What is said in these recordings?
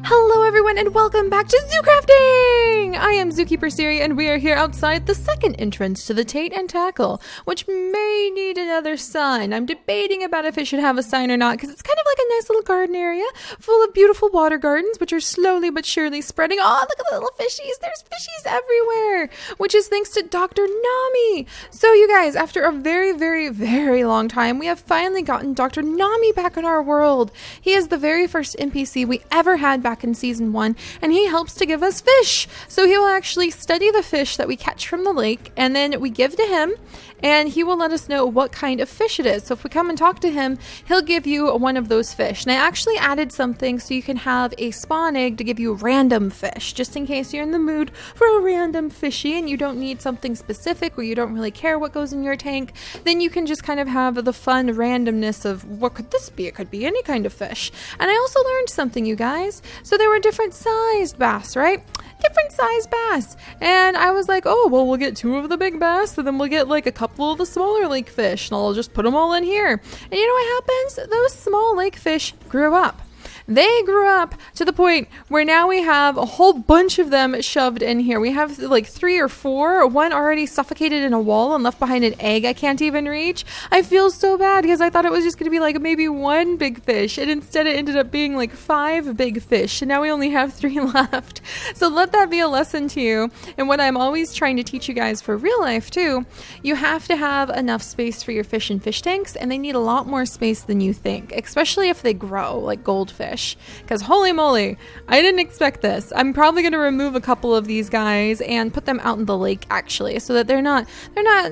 Hello everyone and welcome back to Zoo Crafting! I am Zookeeper Seri and we are here outside the second entrance to the Tate and Tackle, which may need another sign. I'm debating about if it should have a sign or not because it's kind of like a nice little garden area full of beautiful water gardens which are slowly but surely spreading. Oh, look at the little fishies! There's fishies everywhere! Which is thanks to Dr. Nami! So you guys, after a very long time, we have finally gotten Dr. Nami back in our world. He is the very first NPC we ever had back in season 1, and he helps to give us fish. So he will actually study the fish that we catch from the lake, and then we give to him, and he will let us know what kind of fish it is. So if we come and talk to him, he'll give you one of those fish. And I actually added something so you can have a spawn egg to give you random fish, just in case you're in the mood for a random fishy and you don't need something specific or you don't really care what goes in your tank. Then you can just kind of have the fun randomness of what could this be? It could be any kind of fish. And I also learned something, you guys. So there were different sized bass, right? Different sized bass. And I was like, oh, well, we'll get 2 of the big bass, and then we'll get like a couple of the smaller lake fish, and I'll just put them all in here. And you know what happens? Those small lake fish grew up. They grew up to the point where now we have a whole bunch of them shoved in here. We have like 3 or 4, one already suffocated in a wall and left behind an egg I can't even reach. I feel so bad because I thought it was just going to be like maybe 1 big fish, and instead it ended up being like 5 big fish, and now we only have 3 left. So let that be a lesson to you. And what I'm always trying to teach you guys for real life too, you have to have enough space for your fish in fish tanks, and they need a lot more space than you think, especially if they grow like goldfish. Because holy moly, I didn't expect this. I'm probably going to remove a couple of these guys and put them out in the lake actually, so that they're not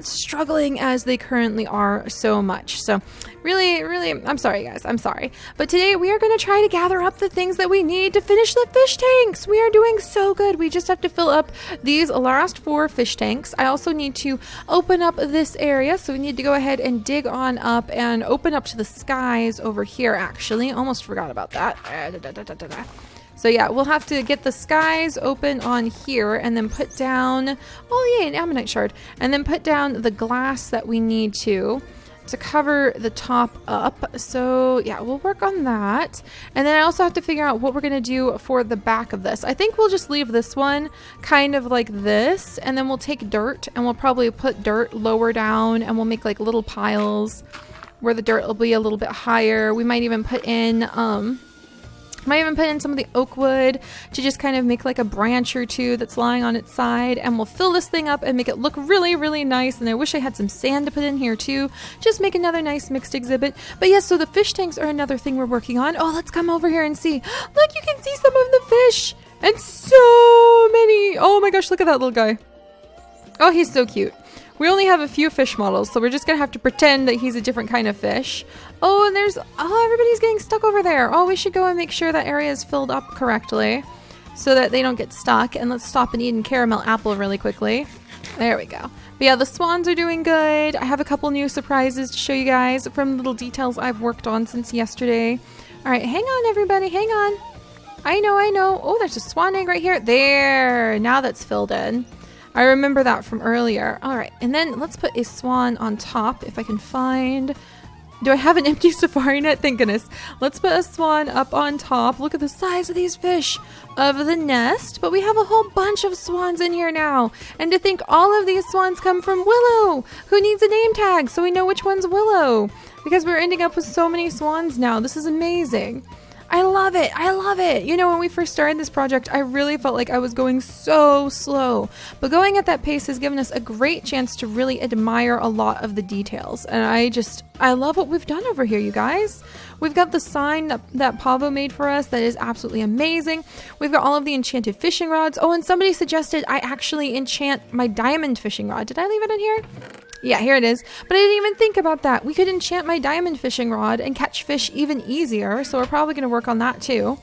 struggling as they currently are so much. So really, I'm sorry guys, I'm sorry. But today we are going to try to gather up the things that we need to finish the fish tanks. We are doing so good. We just have to fill up these last 4 fish tanks. I also need to open up this area, so we need to go ahead and dig on up and open up to the skies over here actually. Almost forgot about that. So yeah, we'll have to get the skies open on here and then put down, oh yay, an ammonite shard, and then put down the glass that we need to cover the top up. So yeah, we'll work on that. And then I also have to figure out what we're going to do for the back of this. I think we'll just leave this one kind of like this, and then we'll take dirt and we'll probably put dirt lower down, and we'll make like little piles where the dirt will be a little bit higher. We might even put in some of the oak wood to just kind of make like a branch or 2 that's lying on its side, and we'll fill this thing up and make it look really nice. And I wish I had some sand to put in here too, just make another nice mixed exhibit. But yes, so the fish tanks are another thing we're working on. Oh, let's come over here and see. Look, you can see some of the fish, and so many. Oh my gosh, look at that little guy. Oh, he's so cute. We only have a few fish models, so we're just gonna have to pretend that he's a different kind of fish. Oh, and everybody's getting stuck over there. Oh, we should go and make sure that area is filled up correctly so that they don't get stuck. And let's stop and eat a caramel apple really quickly. There we go. But yeah, the swans are doing good. I have a couple new surprises to show you guys from little details I've worked on since yesterday. All right, hang on everybody, hang on. I know. Oh, there's a swan egg right here. There, now that's filled in. I remember that from earlier. All right, and then let's put a swan on top if I can find. Do I have an empty safari net? Thank goodness. Let's put a swan up on top. Look at the size of these fish of the nest. But we have a whole bunch of swans in here now. And to think all of these swans come from Willow, who needs a name tag so we know which one's Willow. Because we're ending up with so many swans now. This is amazing. I love it. I love it. You know, when we first started this project, I really felt like I was going so slow. But going at that pace has given us a great chance to really admire a lot of the details. And I love what we've done over here, you guys. We've got the sign that Pavo made for us that is absolutely amazing. We've got all of the enchanted fishing rods. Oh, and somebody suggested I actually enchant my diamond fishing rod. Did I leave it in here? Yeah, here it is. But I didn't even think about that. We could enchant my diamond fishing rod and catch fish even easier. So we're probably going to work on that too.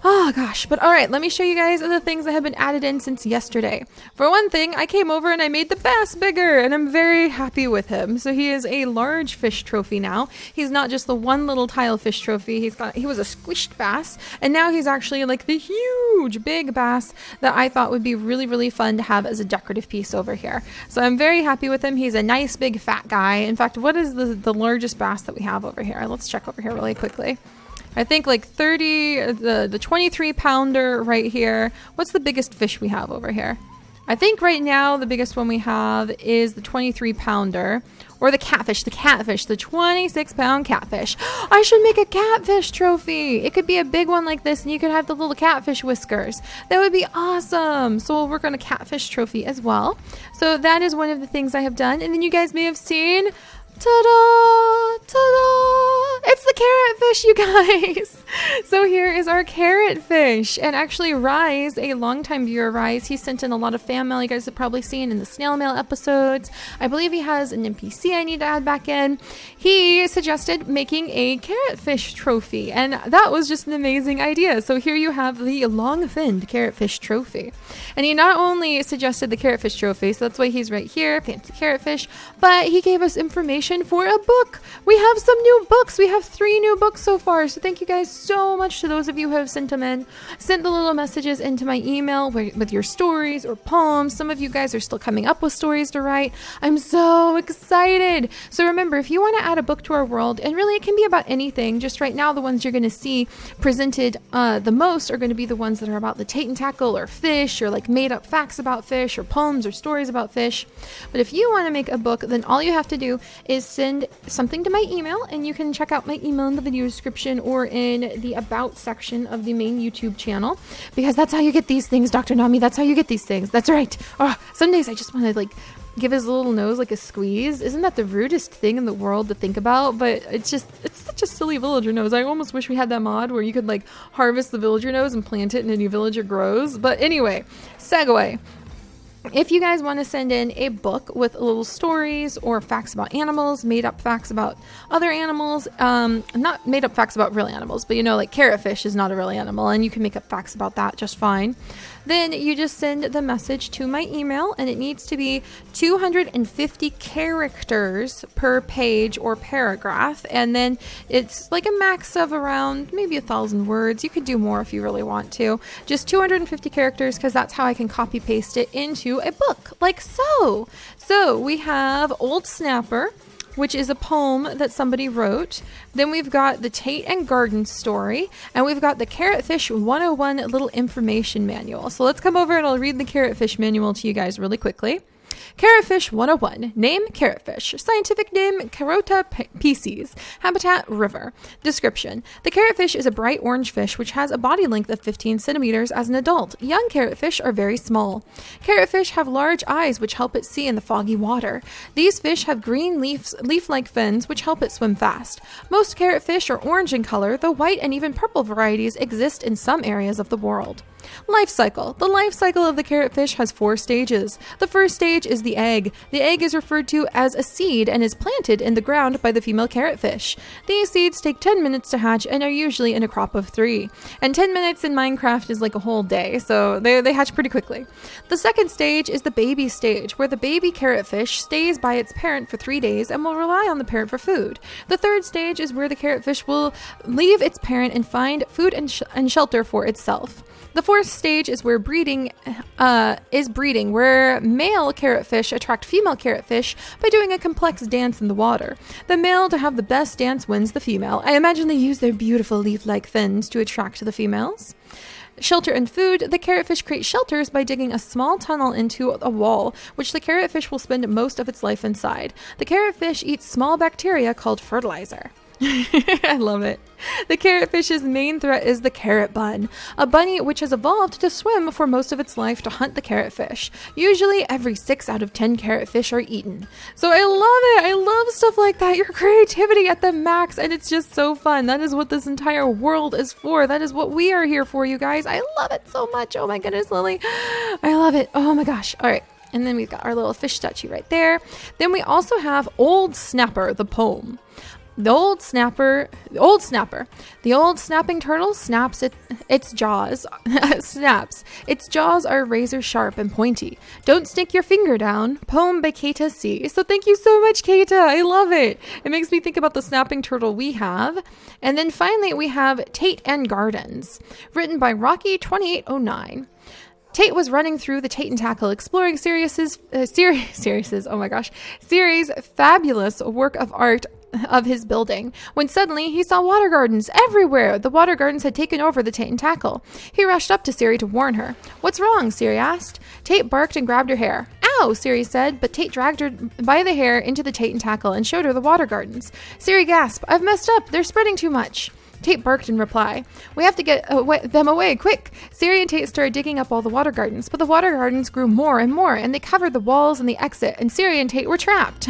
Oh gosh, but all right, let me show you guys the things that have been added in since yesterday. For one thing, I came over and I made the bass bigger, and I'm very happy with him. So he is a large fish trophy now. He's not just the one little tile fish trophy. He was a squished bass, and now he's actually like the huge big bass that I thought would be really, really fun to have as a decorative piece over here. So I'm very happy with him. He's a nice big fat guy. In fact, what is the largest bass that we have over here? Let's check over here really quickly. I think like 30, the 23 pounder right here. What's the biggest fish we have over here? I think right now the biggest one we have is the 23 pounder, or the 26 pound catfish. I should make a catfish trophy. It could be a big one like this, and you could have the little catfish whiskers. That would be awesome. So we'll work on a catfish trophy as well. So that is one of the things I have done. And then you guys may have seen, ta-da, ta-da, it's the carrotfish, you guys. So here is our carrotfish. And actually Rise, a longtime viewer, Rise, he sent in a lot of fan mail you guys have probably seen in the snail mail episodes. I believe he has an NPC I need to add back in. He suggested making a carrotfish trophy, and that was just an amazing idea. So here you have the long-finned carrotfish trophy. And he not only suggested the carrotfish trophy, so that's why he's right here, fancy carrotfish, but he gave us information for a book. We have some new books. We have 3 new books so far. So thank you guys so much to those of you who have sent them in. Sent the little messages into my email with your stories or poems. Some of you guys are still coming up with stories to write. I'm so excited. So remember, if you want to add a book to our world, and really it can be about anything, just right now the ones you're going to see presented the most are going to be the ones that are about the Tate and Tackle or fish, or like made up facts about fish, or poems or stories about fish. But if you want to make a book, then all you have to do is send something to my email, and you can check out my email in the video description or in the about section of the main YouTube channel, because that's how you get these things, Dr. Nami. That's how you get these things. That's right. Oh, some days I just want to like give his little nose like a squeeze. Isn't that the rudest thing in the world to think about? But it's such a silly villager nose. I almost wish we had that mod where you could like harvest the villager nose and plant it and a new villager grows. But anyway, segue. If you guys want to send in a book with little stories or facts about animals, made up facts about other animals, not made up facts about real animals, but you know, like carrotfish is not a real animal, and you can make up facts about that just fine, then you just send the message to my email, and it needs to be 250 characters per page or paragraph, and then it's like a max of around maybe 1,000 words. You could do more if you really want to. Just 250 characters, because that's how I can copy paste it into a book, like so. So we have Old Snapper, which is a poem that somebody wrote. Then we've got the Tate and Garden story, and we've got the Carrotfish 101 little information manual. So let's come over and I'll read the Carrotfish manual to you guys really quickly. Carrotfish 101. Name, carrotfish. Scientific name, Carota piscis. Habitat, river. Description. The carrotfish is a bright orange fish which has a body length of 15 centimeters as an adult. Young carrotfish are very small. Carrotfish have large eyes which help it see in the foggy water. These fish have green leaf-like fins which help it swim fast. Most carrotfish are orange in color, though white and even purple varieties exist in some areas of the world. Life cycle. The life cycle of the carrotfish has 4 stages. The first stage is the egg. The egg is referred to as a seed and is planted in the ground by the female carrotfish. These seeds take 10 minutes to hatch and are usually in a crop of 3. And 10 minutes in Minecraft is like a whole day, so they hatch pretty quickly. The second stage is the baby stage, where the baby carrotfish stays by its parent for 3 days and will rely on the parent for food. The third stage is where the carrotfish will leave its parent and find food and shelter for itself. The fourth stage is where breeding, where male carrotfish attract female carrotfish by doing a complex dance in the water. The male to have the best dance wins the female. I imagine they use their beautiful leaf-like fins to attract the females. Shelter and food. The carrotfish create shelters by digging a small tunnel into a wall, which the carrotfish will spend most of its life inside. The carrotfish eats small bacteria called fertilizer. I love it. The carrotfish's main threat is the carrot bun, a bunny which has evolved to swim for most of its life to hunt the carrotfish. Usually every 6 out of 10 carrotfish are eaten. So I love it. I love stuff like that. Your creativity at the max, and it's just so fun. That is what this entire world is for. That is what we are here for, you guys. I love it so much. Oh my goodness, Lily. I love it. Oh my gosh. All right. And then we've got our little fish statue right there. Then we also have Old Snapper, the poem. The old snapping turtle snaps its jaws. Snaps. Its jaws are razor sharp and pointy. Don't stick your finger down. Poem by Keita C. So thank you so much, Keita. I love it. It makes me think about the snapping turtle we have. And then finally we have Tate and Gardens, written by Rocky2809. Tate was running through the Tate and Tackle, exploring Siri's fabulous work of art of his building, when suddenly he saw water gardens everywhere. The water gardens had taken over the Tate and Tackle. He rushed up to Seri to warn her. "What's wrong?" Seri asked. Tate barked and grabbed her hair. "Ow!" Seri said, but Tate dragged her by the hair into the Tate and Tackle and showed her the water gardens. Seri gasped, "I've messed up. They're spreading too much." Tate barked in reply. "We have to get them away, quick!" Seri and Tate started digging up all the water gardens, but the water gardens grew more and more, and they covered the walls and the exit, and Seri and Tate were trapped.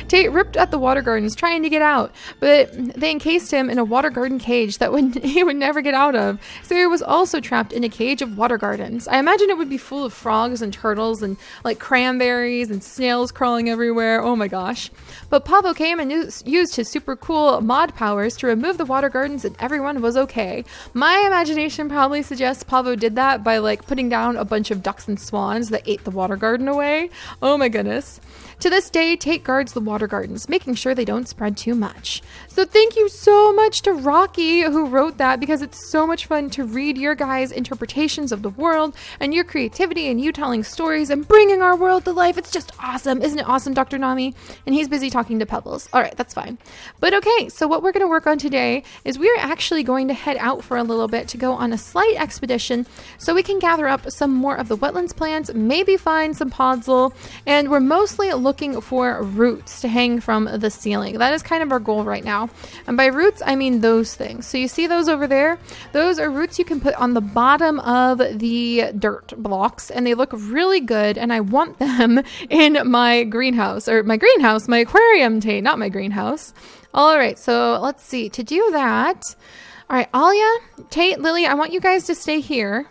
Tate ripped at the water gardens, trying to get out, but they encased him in a water garden cage that he would never get out of. Seri was also trapped in a cage of water gardens. I imagine it would be full of frogs and turtles and like cranberries and snails crawling everywhere. Oh my gosh. But Pavo came and used his super cool mod powers to remove the water gardens, and everyone was okay. My imagination probably suggests Pavo did that by like putting down a bunch of ducks and swans that ate the water garden away. Oh my goodness. To this day, Tate guards the water gardens, making sure they don't spread too much. So thank you so much to Rocky who wrote that, because it's so much fun to read your guys' interpretations of the world and your creativity and you telling stories and bringing our world to life. It's just awesome. Isn't it awesome, Dr. Nami? And he's busy talking to Pebbles. All right, that's fine. But okay, so what we're going to work on today is we're actually going to head out for a little bit to go on a slight expedition so we can gather up some more of the wetlands plants, maybe find some podzol, and we're mostly looking for roots to hang from the ceiling. That is kind of our goal right now. And by roots, I mean those things. So you see those over there? Those are roots you can put on the bottom of the dirt blocks, and they look really good, and I want them in my greenhouse, my aquarium, Tate, not my greenhouse. All right, so let's see. To do that, all right, Alia, Tate, Lily, I want you guys to stay here.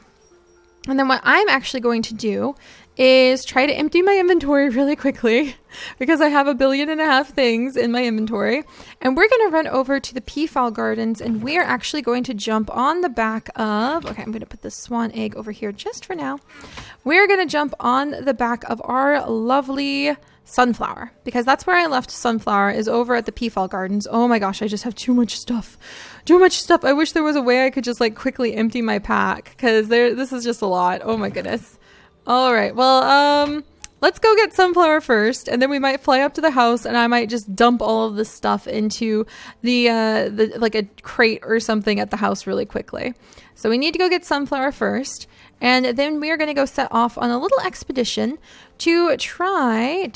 And then what I'm actually going to do is try to empty my inventory really quickly because I have 1.5 billion things in my inventory. And we're going to run over to the peafowl gardens, and we're actually going to jump on the back of, okay, I'm going to put the swan egg over here just for now. We're going to jump on the back of our lovely sunflower, because that's where I left Sunflower, is over at the peafowl gardens. Oh my gosh, I just have too much stuff. Too much stuff. I wish there was a way I could just like quickly empty my pack, because this is just a lot. Oh my goodness. All right, well, let's go get Sunflower first, and then we might fly up to the house, and I might just dump all of this stuff into the like a crate or something at the house really quickly. So we need to go get Sunflower first, and then we are going to go set off on a little expedition to try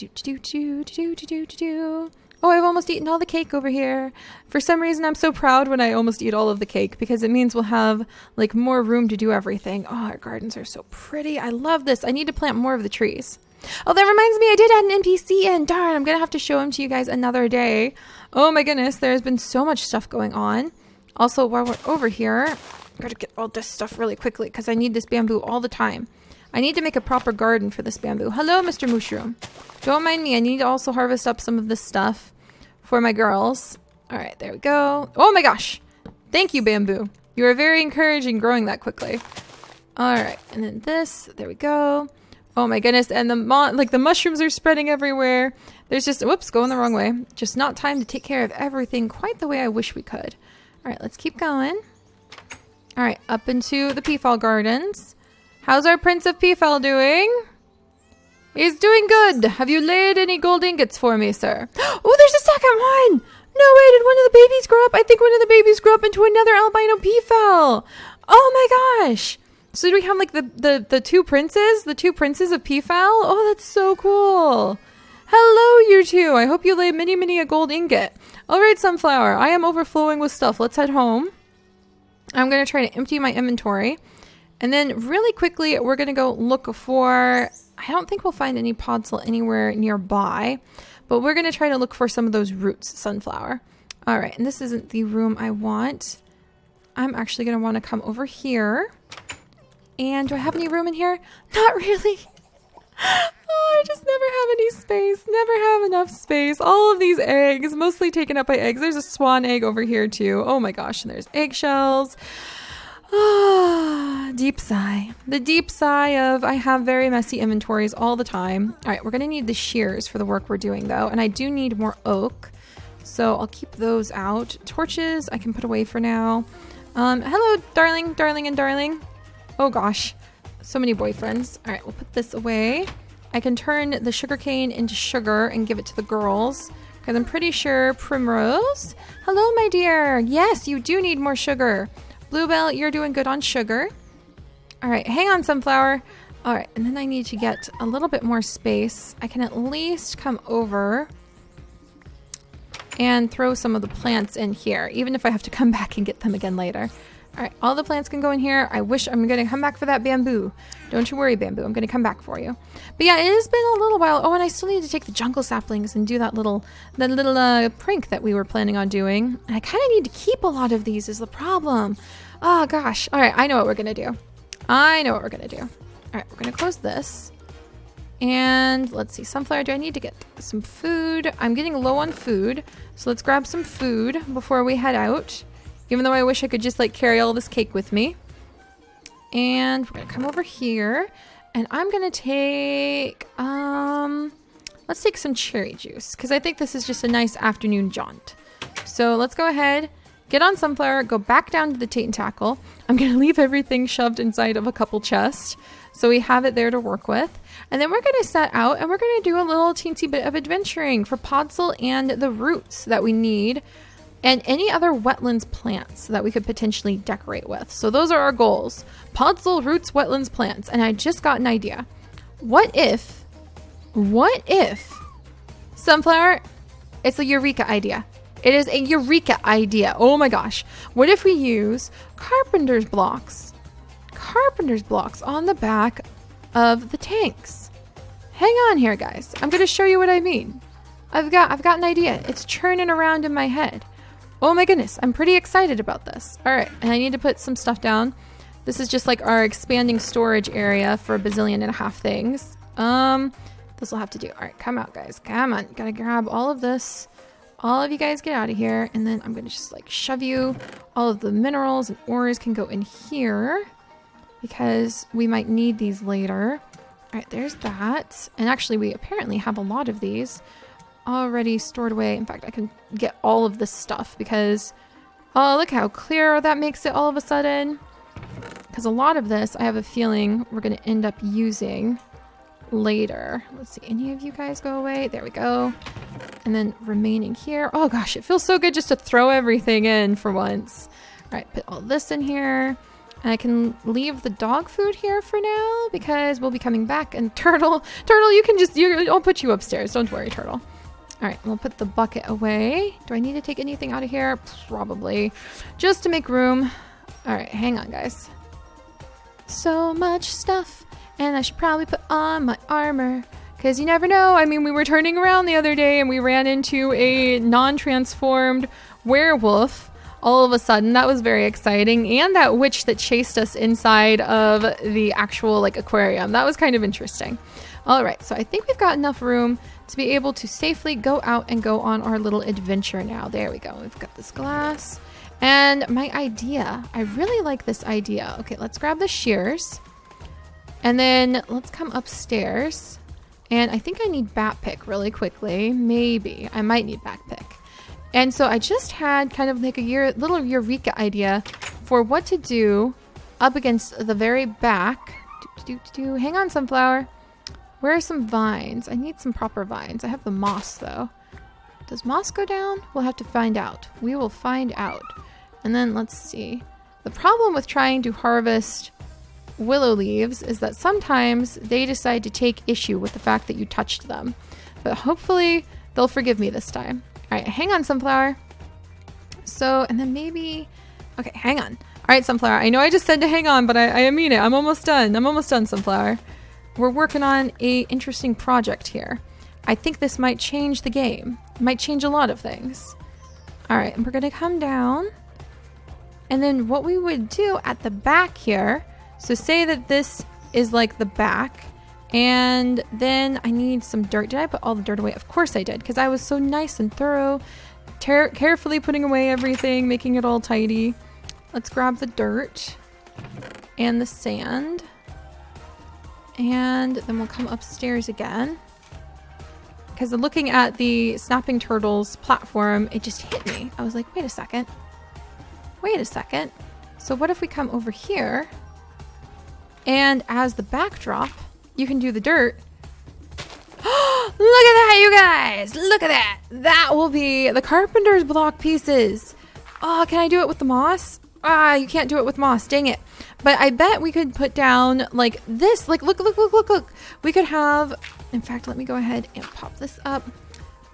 Oh, I've almost eaten all the cake over here. For some reason, I'm so proud when I almost eat all of the cake, because it means we'll have like more room to do everything. Oh, our gardens are so pretty. I love this. I need to plant more of the trees. Oh, that reminds me, I did add an NPC in. Darn, I'm going to have to show him to you guys another day. Oh my goodness, there's been so much stuff going on. Also, while we're over here, I got to get all this stuff really quickly because I need this bamboo all the time. I need to make a proper garden for this bamboo. Hello, Mr. Mushroom. Don't mind me. I need to also harvest up some of this stuff for my girls. All right, there we go. Oh my gosh. Thank you, bamboo. You are very encouraging growing that quickly. All right, and then this. There we go. Oh my goodness. And the mushrooms are spreading everywhere. There's just, whoops, going the wrong way. Just not time to take care of everything quite the way I wish we could. All right, let's keep going. All right, up into the peafowl gardens. How's our Prince of Peafowl doing? He's doing good. Have you laid any gold ingots for me, sir? Oh, there's a second one. No way, did one of the babies grow up? I think one of the babies grew up into another albino peafowl. Oh my gosh. So do we have like the two princes? The two princes of peafowl? Oh, that's so cool. Hello, you two. I hope you lay many a gold ingot. All right, Sunflower. I am overflowing with stuff. Let's head home. I'm going to try to empty my inventory. And then really quickly, we're going to go look for... I don't think we'll find any podzol anywhere nearby. But we're going to try to look for some of those roots, Sunflower. All right, and this isn't the room I want. I'm actually going to want to come over here. And do I have any room in here? Not really. Oh, I just never have any space. Never have enough space. All of these eggs, mostly taken up by eggs. There's a swan egg over here too. Oh my gosh, and there's eggshells. Ah, deep sigh. The deep sigh of I have very messy inventories all the time. All right, we're going to need the shears for the work we're doing though, and I do need more oak. So I'll keep those out. Torches I can put away for now. Hello, darling, darling, and darling. Oh gosh, so many boyfriends. All right, we'll put this away. I can turn the sugarcane into sugar and give it to the girls because I'm pretty sure Primrose. Hello, my dear. Yes, you do need more sugar. Bluebell, you're doing good on sugar. All right, hang on, Sunflower. All right, and then I need to get a little bit more space. I can at least come over and throw some of the plants in here, even if I have to come back and get them again later. All right, all the plants can go in here. I wish I'm going to come back for that bamboo. Don't you worry, bamboo. I'm going to come back for you. But yeah, it has been a little while. Oh, and I still need to take the jungle saplings and do that little prank that we were planning on doing. And I kind of need to keep a lot of these is the problem. Oh, gosh. All right, I know what we're going to do. I know what we're going to do. All right, we're going to close this. And let's see, Sunflower, do I need to get some food? I'm getting low on food. So let's grab some food before we head out. Even though I wish I could just like carry all this cake with me. And we're gonna come over here and I'm gonna take, let's take some cherry juice because I think this is just a nice afternoon jaunt. So let's go ahead, get on Sunflower, go back down to the Tate and Tackle. I'm gonna leave everything shoved inside of a couple chests so we have it there to work with. And then we're gonna set out and we're gonna do a little teensy bit of adventuring for Podzol and the roots that we need. And any other wetlands plants that we could potentially decorate with. So those are our goals. Podzol, roots, wetlands, plants. And I just got an idea. What if, Sunflower, it's a eureka idea. It is a eureka idea. Oh my gosh. What if we use carpenter's blocks? Carpenter's blocks on the back of the tanks. Hang on here, guys. I'm going to show you what I mean. I've got an idea. It's churning around in my head. Oh my goodness, I'm pretty excited about this. All right, and I need to put some stuff down. This is just like our expanding storage area for a bazillion and a half things. This will have to do. All right, come out, guys. Come on, gotta grab all of this. All of you guys get out of here, and then I'm gonna just like shove you. All of the minerals and ores can go in here because we might need these later. All right, there's that. And actually, we apparently have a lot of these already stored away. In fact, I can get all of this stuff because, oh, look how clear that makes it all of a sudden. Because a lot of this, I have a feeling we're going to end up using later. Let's see, any of you guys go away? There we go. And then remaining here. Oh gosh, it feels so good just to throw everything in for once. All right, put all this in here. And I can leave the dog food here for now because we'll be coming back. And Turtle, you can just, I'll put you upstairs. Don't worry, Turtle. All right, we'll put the bucket away. Do I need to take anything out of here? Probably. Just to make room. All right, hang on, guys. So much stuff. And I should probably put on my armor. Because you never know. I mean, we were turning around the other day and we ran into a non-transformed werewolf all of a sudden. That was very exciting. And that witch that chased us inside of the actual like aquarium. That was kind of interesting. All right, so I think we've got enough room to be able to safely go out and go on our little adventure now. There we go. We've got this glass. And my idea, I really like this idea. Okay, let's grab the shears. And then let's come upstairs. And I think I need bat pick really quickly. Maybe. I might need bat pick. And so I just had kind of like a little eureka idea for what to do up against the very back. Hang on, Sunflower. Where are some vines? I need some proper vines. I have the moss, though. Does moss go down? We'll have to find out. We will find out. And then let's see. The problem with trying to harvest willow leaves is that sometimes they decide to take issue with the fact that you touched them. But hopefully they'll forgive me this time. All right, hang on, Sunflower. So, and then maybe... Okay, hang on. All right, Sunflower. I know I just said to hang on, but I mean it. I'm almost done. I'm almost done, Sunflower. We're working on a interesting project here. I think this might change the game. It might change a lot of things. All right, and we're gonna come down. And then what we would do at the back here, so say that this is like the back, And then I need some dirt. Did I put all the dirt away? Of course I did, because I was so nice and thorough, carefully putting away everything, making it all tidy. Let's grab the dirt and the sand. And then we'll come upstairs again. Because looking at the snapping turtles platform, it just hit me. I was like, wait a second. Wait a second. So what if we come over here, and as the backdrop, you can do the dirt. Look at that, you guys! Look at that! That will be the carpenter's block pieces. Oh, can I do it with the moss? Ah, you can't do it with moss. Dang it. But I bet we could put down like this. Like, look. We could have, in fact, let me go ahead and pop this up.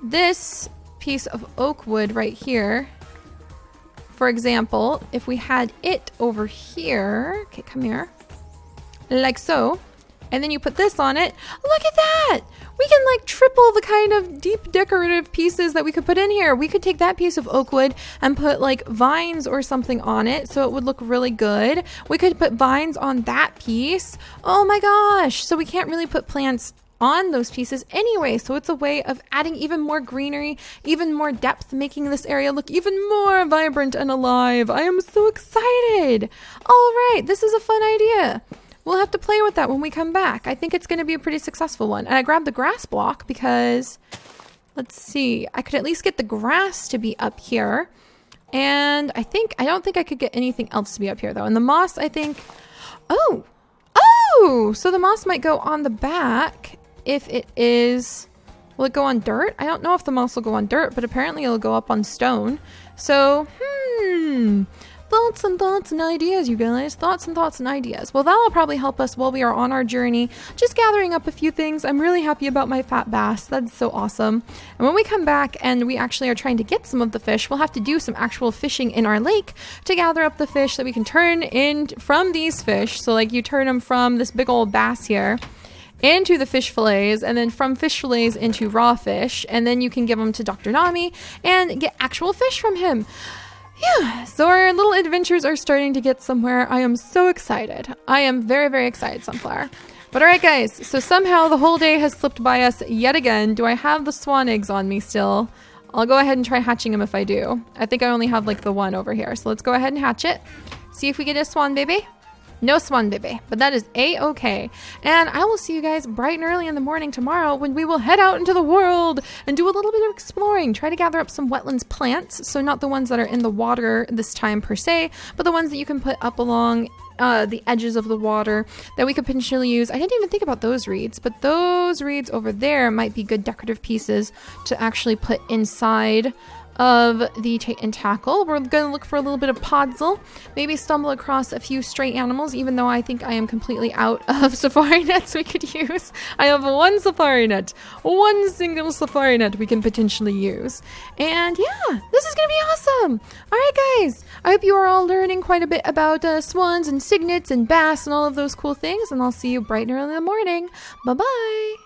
This piece of oak wood right here. For example, if we had it over here. Okay, come here. Like so. And then you put this on it. Look at that! We can like triple the kind of deep decorative pieces that we could put in here. We could take that piece of oak wood and put like vines or something on it so it would look really good. We could put vines on that piece. Oh my gosh! So we can't really put plants on those pieces anyway. So it's a way of adding even more greenery, even more depth, making this area look even more vibrant and alive. I am so excited! All right, this is a fun idea. We'll have to play with that when we come back. I think it's going to be a pretty successful one. And I grabbed the grass block because, let's see, I could at least get the grass to be up here. And I don't think I could get anything else to be up here though. And the moss, I think, oh, so the moss might go on the back if it is, will it go on dirt? I don't know if the moss will go on dirt, but apparently it'll go up on stone. So, thoughts and thoughts and ideas, you guys. Thoughts and thoughts and ideas. Well, that'll probably help us while we are on our journey, just gathering up a few things. I'm really happy about my fat bass. That's so awesome. And when we come back and we actually are trying to get some of the fish, we'll have to do some actual fishing in our lake to gather up the fish that we can turn in from these fish. So like you turn them from this big old bass here into the fish fillets, and then from fish fillets into raw fish, and then you can give them to Dr. Nami and get actual fish from him. Yeah, so our little adventures are starting to get somewhere. I am so excited. I am very, very excited, Sunflower. But all right, guys, so somehow the whole day has slipped by us yet again. Do I have the swan eggs on me still? I'll go ahead and try hatching them if I do. I think I only have like the one over here. So let's go ahead and hatch it. See if we get a swan baby. No swan baby, but that is a-okay. And I will see you guys bright and early in the morning tomorrow when we will head out into the world and do a little bit of exploring. Try to gather up some wetlands plants. So not the ones that are in the water this time per se, but the ones that you can put up along the edges of the water that we could potentially use. I didn't even think about those reeds, but those reeds over there might be good decorative pieces to actually put inside of the Tate and Tackle. We're going to look for a little bit of podzol, maybe stumble across a few stray animals, even though I think I am completely out of safari nets we could use. I have one safari net, one single safari net we can potentially use. And yeah, this is going to be awesome. All right, guys, I hope you are all learning quite a bit about swans and cygnets and bass and all of those cool things, and I'll see you bright and early in the morning. Bye-bye.